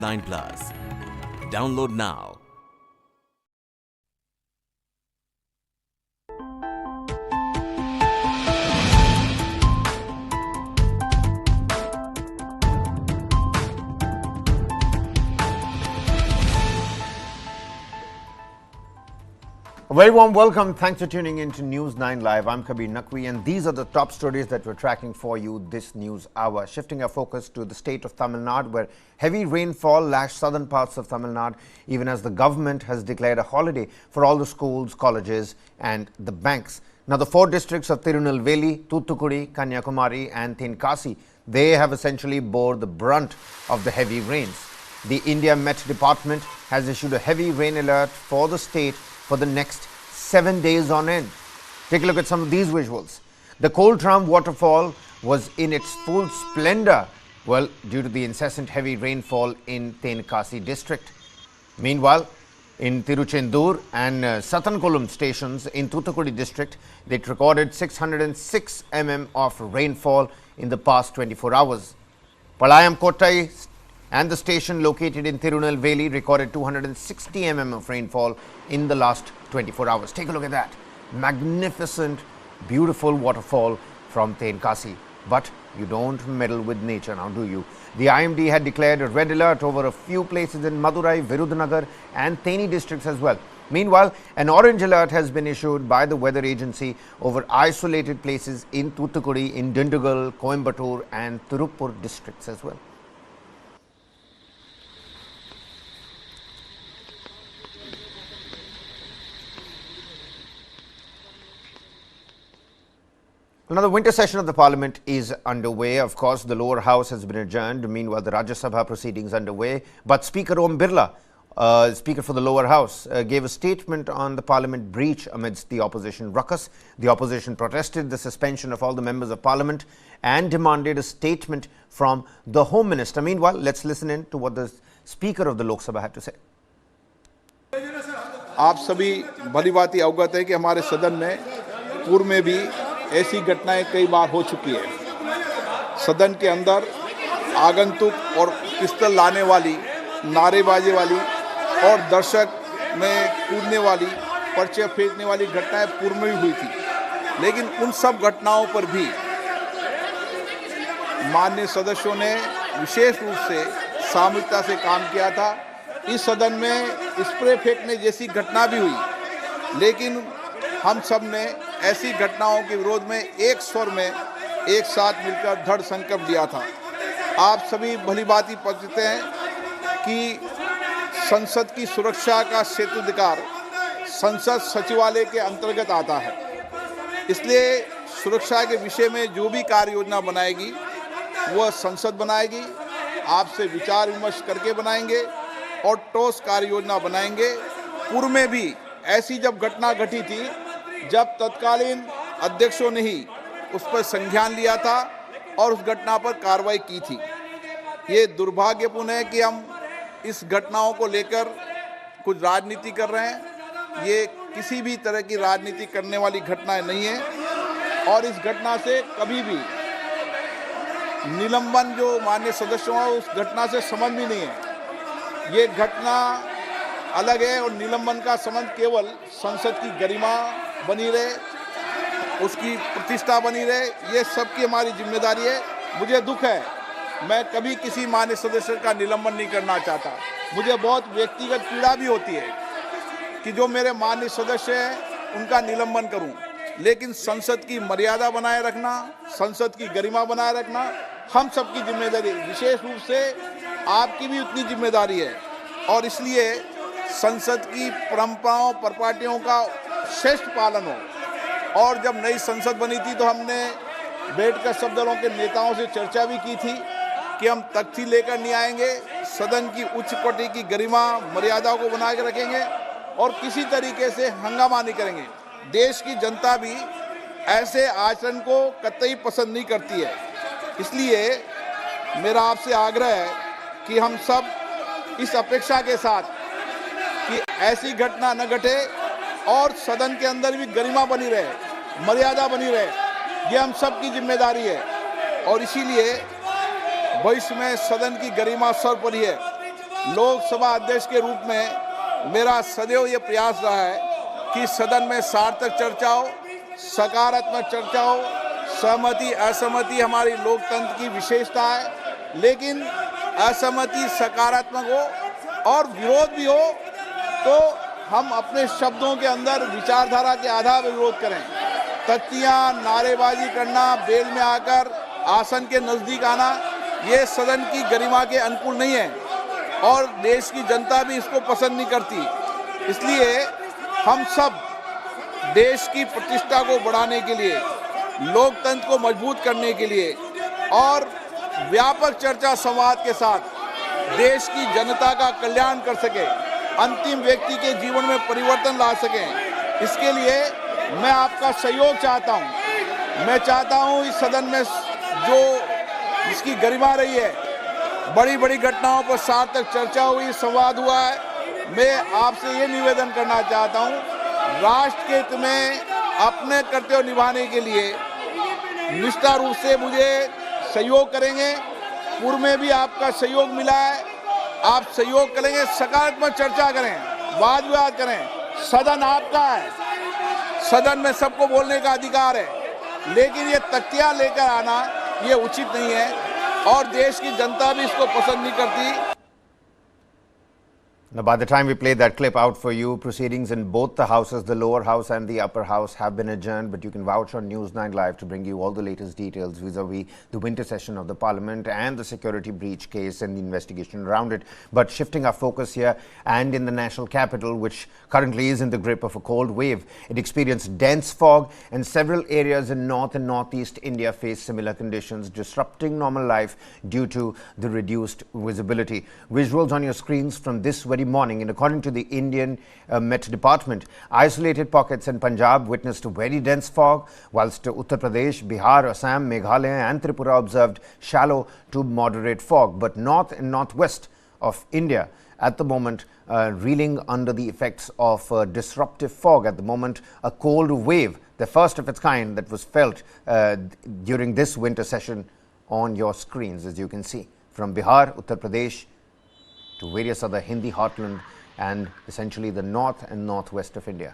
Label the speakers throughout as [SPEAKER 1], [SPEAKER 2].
[SPEAKER 1] 9+. Download now.
[SPEAKER 2] A very warm welcome. Thanks for tuning in to News 9 Live. I'm Kabir Naqvi, and these are the top stories that we're tracking for you this news hour. Shifting our focus to the state of Tamil Nadu, where heavy rainfall lashed southern parts of Tamil Nadu, even as the government has declared a holiday for all the schools, colleges, and the banks. Now, the four districts of Tirunelveli, Thoothukudi, Kanyakumari, and Tenkasi, they have essentially bore the brunt of the heavy rains. The India Met Department has issued a heavy rain alert for the state for the next 7 days on end. Take a look at some of these visuals. The Coldram waterfall was in its full splendor, well, due to the incessant heavy rainfall in Tenkasi district. Meanwhile, in Tiruchendur and Satankolum stations in Thoothukudi district, they recorded 606 mm of rainfall in the past 24 hours. Palayam Kottai and the station located in Tirunelveli recorded 260 mm of rainfall in the last 24 hours. Take a look at that. Magnificent, beautiful waterfall from Tenkasi. But you don't meddle with nature now, do you? The IMD had declared a red alert over a few places in Madurai, Virudhunagar and Theni districts as well. Meanwhile, an orange alert has been issued by the weather agency over isolated places in Thoothukudi, in Dindigul, Coimbatore and Tirupur districts as well. Now, the winter session of the parliament is underway. Of course, the lower house has been adjourned. Meanwhile, the Rajya Sabha proceedings underway. But Speaker Om Birla, Speaker for the lower house, gave a statement on the parliament breach amidst the opposition ruckus. The opposition protested the suspension of all the members of parliament and demanded a statement from the Home Minister. Meanwhile, let's listen in to what the Speaker of the Lok Sabha had to say.
[SPEAKER 3] आप सभी भली भांति अवगत है कि हमारे सदन में पूर्व में भी ऐसी घटनाएं कई बार हो चुकी है। सदन के अंदर आगंतुक और पिस्तौल लाने वाली, नारेबाजी वाली और दर्शक में कूदने वाली, पर्चे फेंकने वाली घटनाएं पूर्व में भी हुई थी। लेकिन उन सब घटनाओं पर भी माननीय सदस्यों ने विशेष रूप से सामूहिकता से काम किया था। इस सदन में स्प्रे फेंकने जैसी घटना भी हुई, लेकिन हम सब ने ऐसी घटनाओं के विरोध में एक स्वर में एक साथ मिलकर दृढ़ संकल्प लिया था। आप सभी भली भांति परिचित हैं कि संसद की सुरक्षा का क्षेत्राधिकार संसद सचिवालय के अंतर्गत आता है। इसलिए सुरक्षा के विषय में जो भी कार्य योजना बनाएगी वह संसद बनाएगी, आपसे विचार विमर्श करके बनाएंगे और ठोस कार्य योजना बनाएंगे। पूर्व में भी ऐसी जब घटना घटी थी, जब तत्कालीन अध्यक्षों ने ही उस पर संज्ञान लिया था और उस घटना पर कार्रवाई की थी। ये दुर्भाग्यपूर्ण है कि हम इस घटनाओं को लेकर कुछ राजनीति कर रहे हैं। ये किसी भी तरह की राजनीति करने वाली घटनाएं नहीं है और इस घटना से कभी भी निलंबन जो माननीय सदस्यों है उस घटना से संबंध भी नहीं है। ये घटना अलग है और निलंबन का संबंध केवल संसद की गरिमा बनी रहे, उसकी प्रतिष्ठा बनी रहे, ये सबकी हमारी जिम्मेदारी है। मुझे दुख है, मैं कभी किसी माननीय सदस्य का निलंबन नहीं करना चाहता। मुझे बहुत व्यक्तिगत पीड़ा भी होती है कि जो मेरे माननीय सदस्य हैं उनका निलंबन करूं, लेकिन संसद की मर्यादा बनाए रखना, संसद की गरिमा बनाए रखना हम सबकी जिम्मेदारी है। विशेष रूप से आपकी भी उतनी जिम्मेदारी है और इसलिए संसद की परंपराओं परिपाटियों का श्रेष्ठ पालन हो। और जब नई संसद बनी थी तो हमने बैठकर सब दलों के नेताओं से चर्चा भी की थी कि हम तख्ती लेकर नहीं आएंगे, सदन की उच्च कोटि की गरिमा मर्यादा को बना के रखेंगे और किसी तरीके से हंगामा नहीं करेंगे। देश की जनता भी ऐसे आचरण को कतई पसंद नहीं करती है। इसलिए मेरा आपसे आग्रह है कि हम सब इस अपेक्षा के साथ कि ऐसी घटना न घटे और सदन के अंदर भी गरिमा बनी रहे, मर्यादा बनी रहे, ये हम सब की जिम्मेदारी है। और इसीलिए भविष्य में सदन की गरिमा सर्वोपरि है। लोकसभा अध्यक्ष के रूप में मेरा सदैव ये प्रयास रहा है कि सदन में सार्थक चर्चा हो, सकारात्मक चर्चा हो। सहमति असहमति हमारी लोकतंत्र की विशेषता है, लेकिन असहमति सकारात्मक हो और विरोध भी हो तो हम अपने शब्दों के अंदर विचारधारा के आधार पर विरोध करें। तख्तियां, नारेबाजी करना, बेल में आकर आसन के नजदीक आना, ये सदन की गरिमा के अनुकूल नहीं है और देश की जनता भी इसको पसंद नहीं करती। इसलिए हम सब देश की प्रतिष्ठा को बढ़ाने के लिए, लोकतंत्र को मजबूत करने के लिए और व्यापक चर्चा संवाद के साथ देश की जनता का कल्याण कर सके, अंतिम व्यक्ति के जीवन में परिवर्तन ला सकें, इसके लिए मैं आपका सहयोग चाहता हूं। मैं चाहता हूं इस सदन में जो इसकी गरिमा रही है, बड़ी बड़ी घटनाओं पर सार्थक चर्चा हुई, संवाद हुआ है। मैं आपसे ये निवेदन करना चाहता हूं, राष्ट्र के हित में अपने कर्तव्य निभाने के लिए निष्ठा रूप से मुझे सहयोग करेंगे। पूर्व में भी आपका सहयोग मिला है, आप सहयोग करेंगे, सकारात्मक चर्चा करें, वाद विवाद करें। सदन आपका है, सदन में सबको बोलने का अधिकार है, लेकिन ये तख्तियां लेकर आना ये उचित नहीं है और देश की जनता भी इसको पसंद नहीं करती।
[SPEAKER 2] Now, by the time we play that clip out for you, proceedings in both the houses, the lower house and the upper house, have been adjourned. But you can vouch on News 9 Live to bring you all the latest details vis-a-vis the winter session of the Parliament and the security breach case and the investigation around it. But shifting our focus here and in the national capital, which currently is in the grip of a cold wave, it experienced dense fog, and several areas in north and northeast India face similar conditions, disrupting normal life due to the reduced visibility. Visuals on your screens from this very morning, and according to the Indian Met Department, isolated pockets in Punjab witnessed very dense fog, whilst Uttar Pradesh, Bihar, Assam, Meghalaya and Tripura observed shallow to moderate fog. But north and northwest of India at the moment reeling under the effects of disruptive fog. At the moment, a cold wave, the first of its kind that was felt during this winter session on your screens, as you can see, from Bihar, Uttar Pradesh to various other Hindi heartland and essentially the north and northwest of India.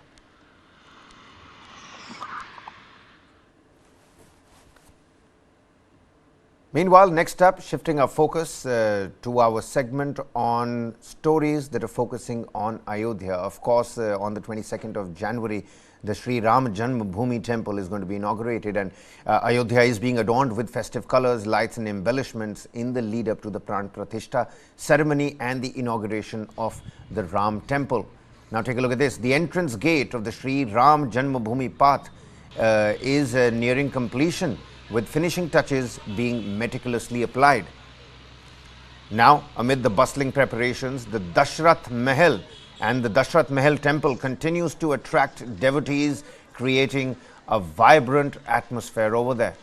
[SPEAKER 2] Meanwhile, next up, shifting our focus to our segment on stories that are focusing on Ayodhya. Of course, on the 22nd of January, the Sri Ram Janmabhoomi temple is going to be inaugurated, and Ayodhya is being adorned with festive colors, lights and embellishments in the lead up to the Pran Pratishtha ceremony and the inauguration of the Ram temple. Now take a look at this. The entrance gate of the Sri Ram Janmabhoomi path is nearing completion, with finishing touches being meticulously applied. Now, amid the bustling preparations, the Dashrath Mahal and the Dashrath Mahal temple continues to attract devotees, creating a vibrant atmosphere over there.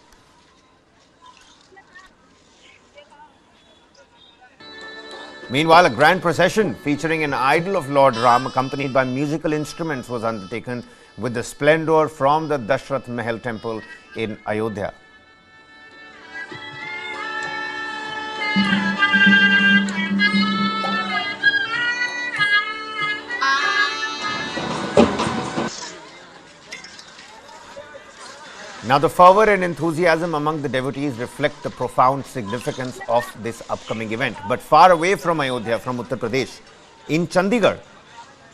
[SPEAKER 2] Meanwhile, a grand procession featuring an idol of Lord Ram accompanied by musical instruments was undertaken with the splendor from the Dashrath Mahal temple in Ayodhya. Now, the fervor and enthusiasm among the devotees reflect the profound significance of this upcoming event. But far away from Ayodhya, from Uttar Pradesh, in Chandigarh,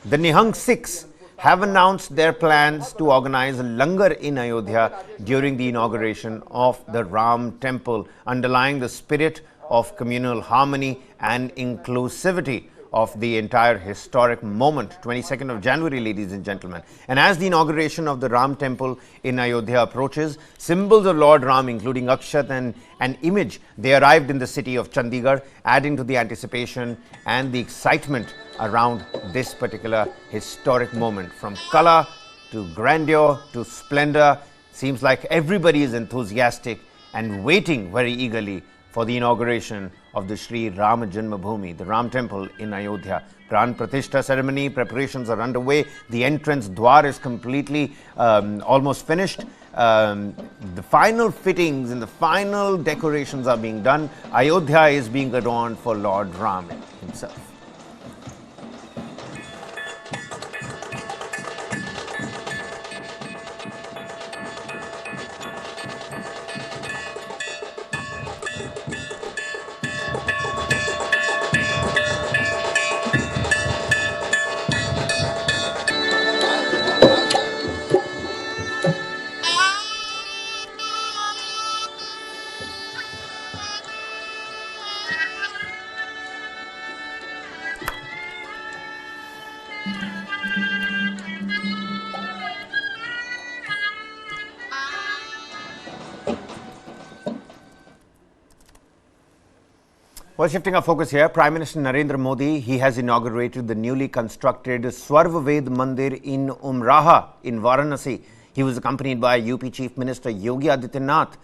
[SPEAKER 2] the Nihang Sikhs have announced their plans to organize a langar in Ayodhya during the inauguration of the Ram temple, underlying the spirit of communal harmony and inclusivity of the entire historic moment. 22nd of January, ladies and gentlemen. And as the inauguration of the Ram temple in Ayodhya approaches, symbols of Lord Ram, including Akshat and an image, they arrived in the city of Chandigarh, adding to the anticipation and the excitement around this particular historic moment. From color to grandeur to splendor, seems like everybody is enthusiastic and waiting very eagerly for the inauguration of the Sri Ram Janmabhoomi, the Ram temple in Ayodhya. Pran Pratishtha ceremony preparations are underway. The entrance dwar is completely almost finished. The final fittings and the final decorations are being done. Ayodhya is being adorned for Lord Ram himself. Well, shifting our focus here, Prime Minister Narendra Modi, he has inaugurated the newly constructed Swarvaved Mandir in Umraha in Varanasi. He was accompanied by UP Chief Minister Yogi Adityanath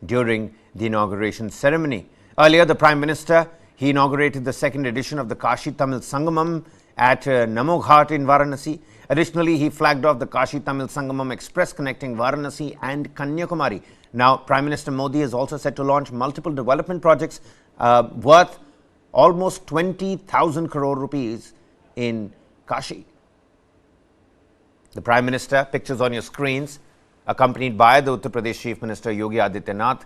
[SPEAKER 2] during the inauguration ceremony. Earlier, the Prime Minister, he inaugurated the second edition of the Kashi Tamil Sangamam at Namo Ghat in Varanasi. Additionally, he flagged off the Kashi Tamil Sangamam Express connecting Varanasi and Kanyakumari. Now, Prime Minister Modi is also set to launch multiple development projects worth almost 20,000 crore rupees in Kashi. The Prime Minister, pictures on your screens, accompanied by the Uttar Pradesh Chief Minister Yogi Adityanath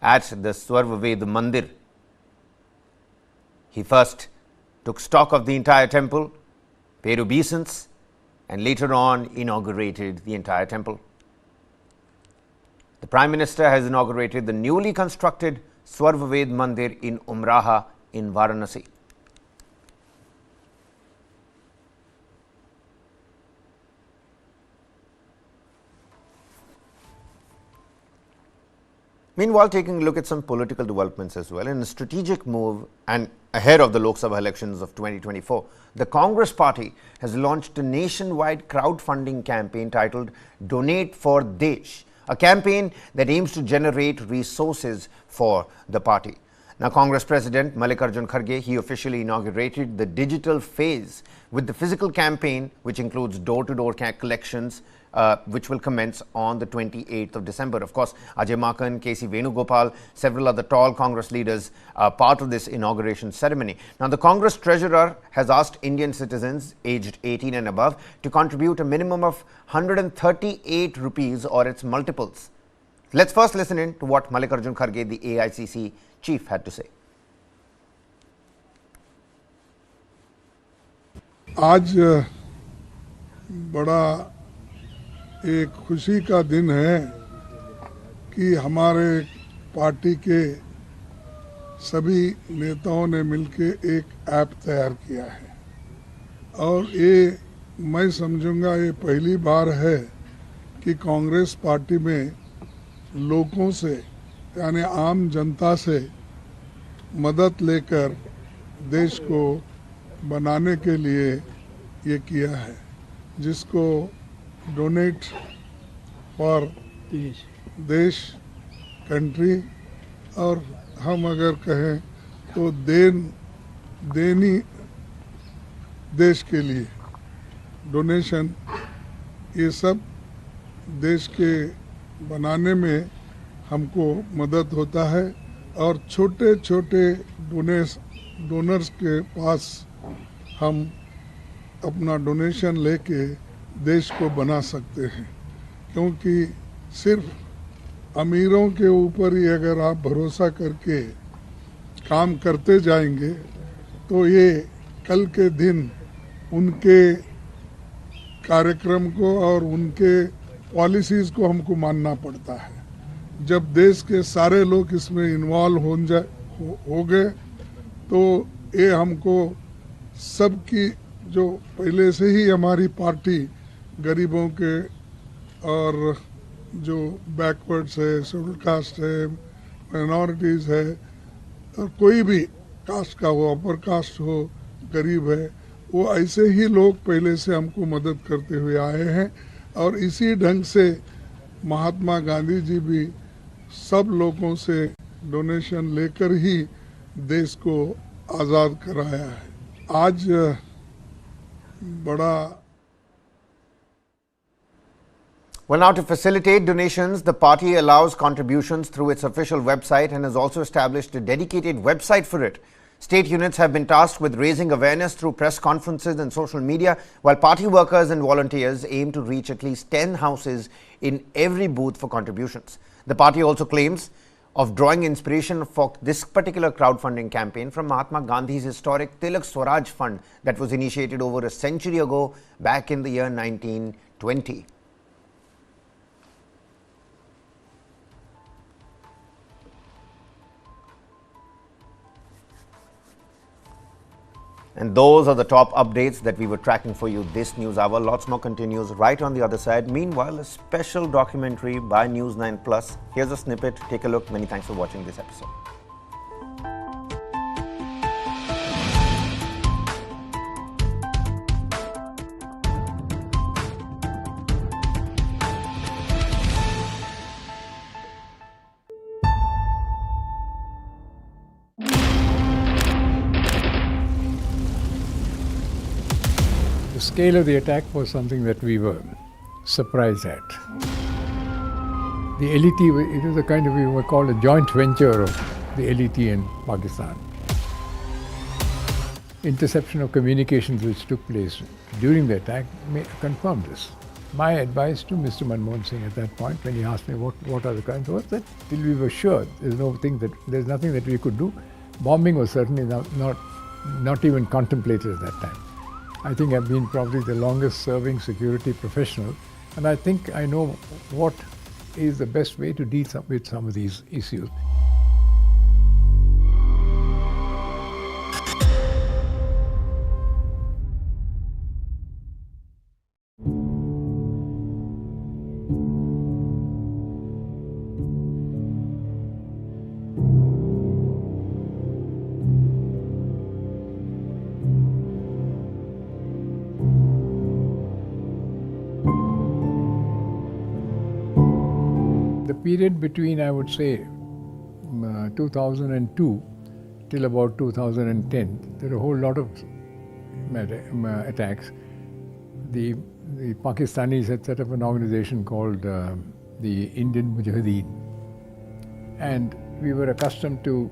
[SPEAKER 2] at the Swarvaved Mandir. He first took stock of the entire temple, paid obeisance, and later on inaugurated the entire temple. The Prime Minister has inaugurated the newly constructed Swarvaved Mandir in Umraha in Varanasi. Meanwhile, taking a look at some political developments as well, in a strategic move and ahead of the Lok Sabha elections of 2024, the Congress party has launched a nationwide crowdfunding campaign titled Donate for Desh, a campaign that aims to generate resources for the party. Now, Congress President Mallikarjun Kharge, he officially inaugurated the digital phase with the physical campaign, which includes door-to-door collections, which will commence on the 28th of December. Of course, Ajay Makan, K.C. Venugopal, several other tall Congress leaders are part of this inauguration ceremony. Now, the Congress treasurer has asked Indian citizens aged 18 and above to contribute a minimum of 138 rupees or its multiples. Let's first listen in to what Mallikarjun Kharge, the AICC chief, had to say.
[SPEAKER 4] आज बड़ा एक खुशी का दिन है कि हमारे party के सभी नेताओं ने मिलकर एक ऐप तैयार किया है और ये मैं समझूंगा ये पहली बार है कि कांग्रेस पार्टी में लोगों से यानी आम जनता से मदद लेकर देश को बनाने के लिए ये किया है, जिसको डोनेट फॉर देश कंट्री और हम अगर कहें तो देनी देश के लिए डोनेशन, ये सब देश के बनाने में हमको मदद होता है और छोटे छोटे डोनर्स के पास हम अपना डोनेशन लेके देश को बना सकते हैं, क्योंकि सिर्फ अमीरों के ऊपर ही अगर आप भरोसा करके काम करते जाएंगे तो ये कल के दिन उनके कार्यक्रम को और उनके पॉलिसीज़ को हमको मानना पड़ता है। जब देश के सारे लोग इसमें इन्वॉल्व हो गए तो ये हमको सबकी जो पहले से ही हमारी पार्टी गरीबों के और जो बैकवर्ड्स है, शेड्यूल कास्ट है, माइनॉरिटीज़ है और कोई भी कास्ट का हो, अपर कास्ट हो, गरीब है, वो ऐसे ही लोग पहले से हमको मदद करते हुए आए हैं और इसी ढंग से महात्मा गांधी जी भी सब लोगों से डोनेशन लेकर ही देश को आज़ाद कराया है। आज बड़ा
[SPEAKER 2] Well, now to facilitate donations, the party allows contributions through its official website and has also established a dedicated website for it. State units have been tasked with raising awareness through press conferences and social media, while party workers and volunteers aim to reach at least 10 houses in every booth for contributions. The party also claims of drawing inspiration for this particular crowdfunding campaign from Mahatma Gandhi's historic Tilak Swaraj Fund that was initiated over a century ago back in the year 1920. And those are the top updates that we were tracking for you this news hour. Lots more continues right on the other side. Meanwhile, a special documentary by News 9 Plus. Here's a snippet. Take a look. Many thanks for watching this episode.
[SPEAKER 5] The scale of the attack was something that we were surprised at. The LET, it was a kind of, we were called a joint venture of the LET and Pakistan. Interception of communications which took place during the attack confirmed this. My advice to Mr. Manmohan Singh at that point, when he asked me what are the kinds, was that till we were sure there's nothing that we could do. Bombing was certainly not even contemplated at that time. I think I've been probably the longest serving security professional, and I think I know what is the best way to deal with some of these issues. The period between, I would say, 2002 till about 2010, there were a whole lot of attacks. The Pakistanis had set up an organization called the Indian Mujahideen, and we were accustomed to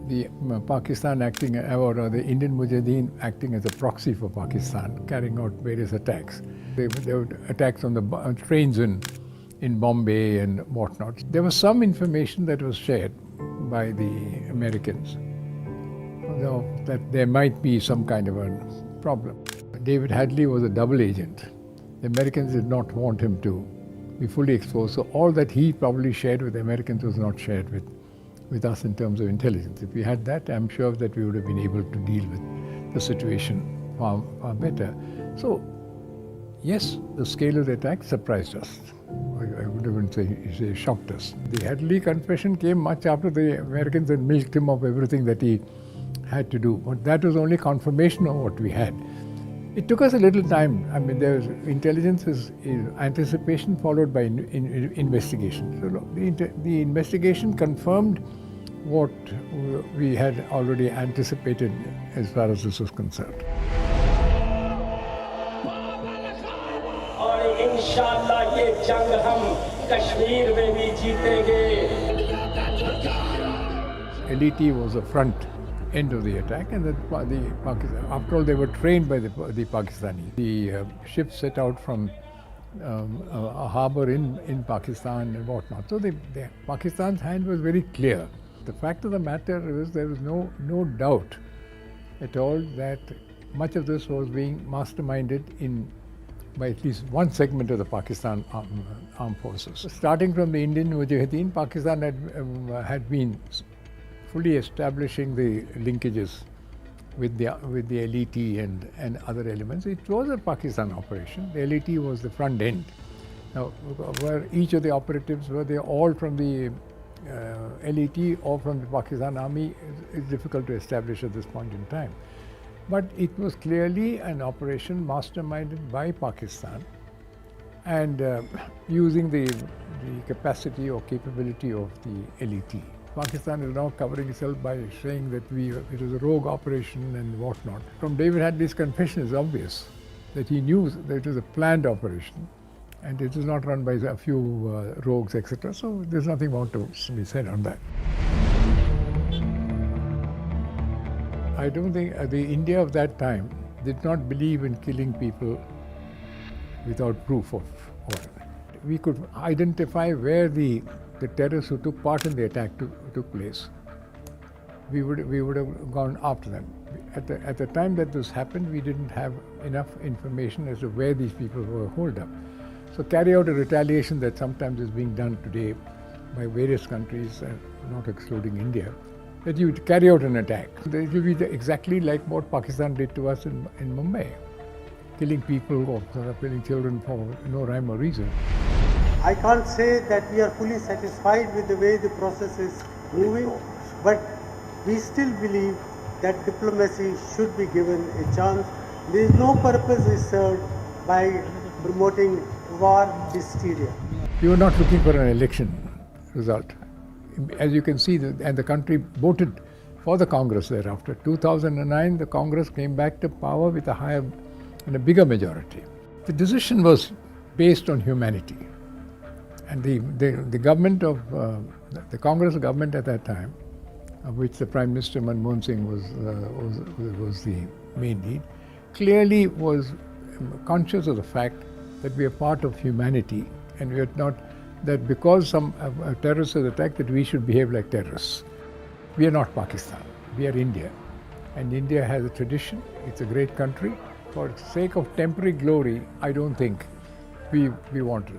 [SPEAKER 5] the Pakistan acting, or the Indian Mujahideen acting as a proxy for Pakistan, carrying out various attacks. There were attacks on the trains in Bombay and whatnot. There was some information that was shared by the Americans that there might be some kind of a problem. David Hadley was a double agent. The Americans did not want him to be fully exposed, so all that he probably shared with the Americans was not shared with us in terms of intelligence. If we had that, I'm sure that we would have been able to deal with the situation far better. So, yes, the scale of the attack surprised us. I would even say shocked us. The Hadley confession came much after the Americans had milked him of everything that he had to do. But that was only confirmation of what we had. It took us a little time. I mean, there was intelligence is anticipation followed by investigation. So the investigation confirmed what we had already anticipated as far as this was concerned.
[SPEAKER 6] इंशाअल्लाह ये जंग हम कश्मीर में भी जीतेंगे.
[SPEAKER 5] LET was the front end of the attack, and after all, they were trained by the Pakistanis. The ship set out from a harbour in Pakistan and whatnot. So Pakistan's hand was very clear. The fact of the matter is there was no doubt at all that much of this was being masterminded by at least one segment of the Pakistan armed forces. Starting from the Indian Mujahideen, Pakistan had been fully establishing the linkages with the LET and other elements. It was a Pakistan operation. The LET was the front end. Now, where each of the operatives were they all from the LET or from the Pakistan Army is difficult to establish at this point in time. But it was clearly an operation masterminded by Pakistan and using the capacity or capability of the LET. Pakistan is now covering itself by saying that it was a rogue operation and whatnot. From David Hadley's confession, it's obvious that he knew that it was a planned operation and it was not run by a few rogues, etc. So there's nothing more to be said on that. I don't think the India of that time did not believe in killing people without proof of order. We could identify where the terrorists who took part in the attack took place. We would have gone after them. At the time that this happened, we didn't have enough information as to where these people were holed up. So carry out a retaliation that sometimes is being done today by various countries, not excluding India, that you carry out an attack. It will be exactly like what Pakistan did to us in Mumbai, killing people or killing children for no rhyme or reason.
[SPEAKER 7] I can't say that we are fully satisfied with the way the process is moving, but we still believe that diplomacy should be given a chance. There is no purpose is served by promoting war hysteria.
[SPEAKER 5] We were not looking for an election result. As you can see, and the country voted for the Congress thereafter. 2009, the Congress came back to power with a higher in a bigger majority. The decision was based on humanity. And the government of, the Congress government at that time, of which the Prime Minister Manmohan Singh was the main lead, clearly was conscious of the fact that we are part of humanity, and we are not, that because some terrorist has attacked, that we should behave like terrorists. We are not Pakistan, we are India. And India has a tradition, it's a great country. For the sake of temporary glory, I don't think we want to.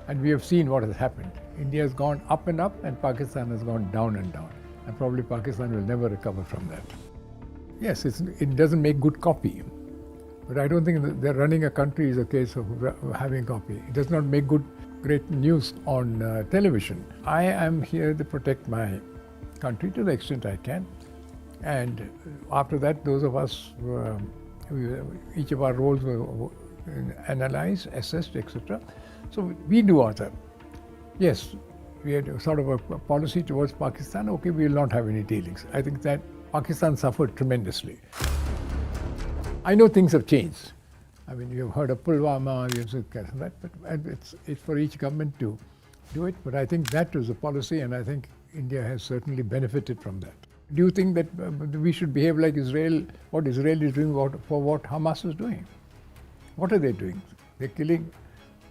[SPEAKER 5] And we have seen what has happened. India has gone up and up, and Pakistan has gone down and down. And probably Pakistan will never recover from that. Yes, it doesn't make good copy. But I don't think that running a country is a case of having copy. It does not make great news on television. I am here to protect my country to the extent I can. And after that, those of us, each of our roles were analyzed, assessed, etc. So we do our job. Yes, we had sort of a policy towards Pakistan. Okay, we will not have any dealings. I think that Pakistan suffered tremendously. I know things have changed. I mean, you've heard of Pulwama, you've said that, but it's for each government to do it. But I think that was a policy, and I think India has certainly benefited from that. Do you think that we should behave like Israel, what Israel is doing for what Hamas is doing? What are they doing? They're killing.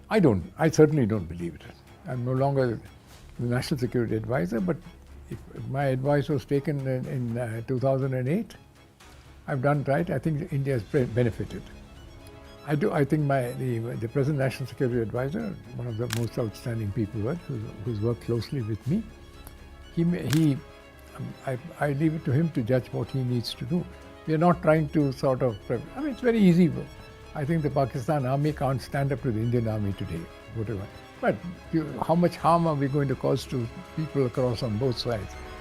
[SPEAKER 5] I certainly don't believe it. I'm no longer the National Security Advisor, but if my advice was taken in 2008, I've done right. I think India has benefited. I think the present National Security Advisor, one of the most outstanding people who's worked closely with me, I leave it to him to judge what he needs to do. We are not trying to sort of, it's very easy. I think the Pakistan army can't stand up to the Indian army today, whatever. But how much harm are we going to cause to people across on both sides?